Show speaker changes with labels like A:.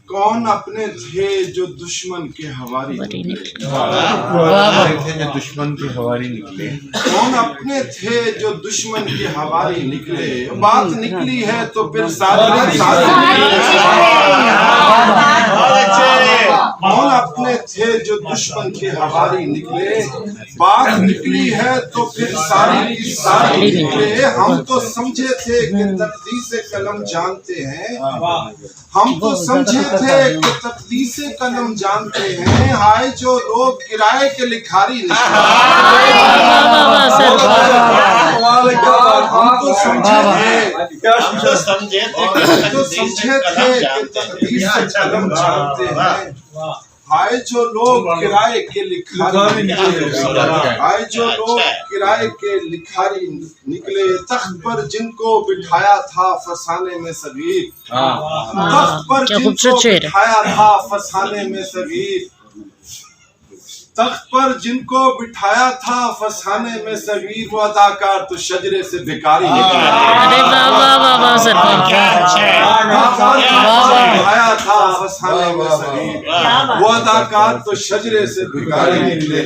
A: کون اپنے تھے جو دشمن کے حواری نکلے،
B: جو دشمن کے حواری نکلے،
A: کون اپنے تھے جو دشمن کے حواری نکلے، بات نکلی ہے تو پھر ساری کون اپنے تھے جو دشمن کے حواری نکلے، بات نکلی ہے تو پھر ساری کی ساری نکلے۔ ہم تو سمجھے تھے کہ تقدیس قلم جانتے ہیں، ہم تو سمجھے تھے کہ تقدیس قلم جانتے ہیں، ہائے جو لوگ کرائے کے لکھاری نکلے۔ ہم تو سمجھے تھے کہ تقدیس قلم جانتے ہیں، ہائے جو لوگ کرائے کے لکھاری نکلے، ہائے جو لوگ کرائے کے لکھاری نکلے۔ تخت پر جن کو بٹھایا تھا فسانے میں صغیر، تخت پر جن کو بٹھایا تھا فسانے میں صغیر، تخت پر جن کو بٹھایا تھا فسانے میں صغیر، وہ اداکار تو شجرے سے بھکاری نکلے۔ بٹھایا تھا فسانے میں صغیر، وہ اداکار تو شجرے سے بھکاری نکلے۔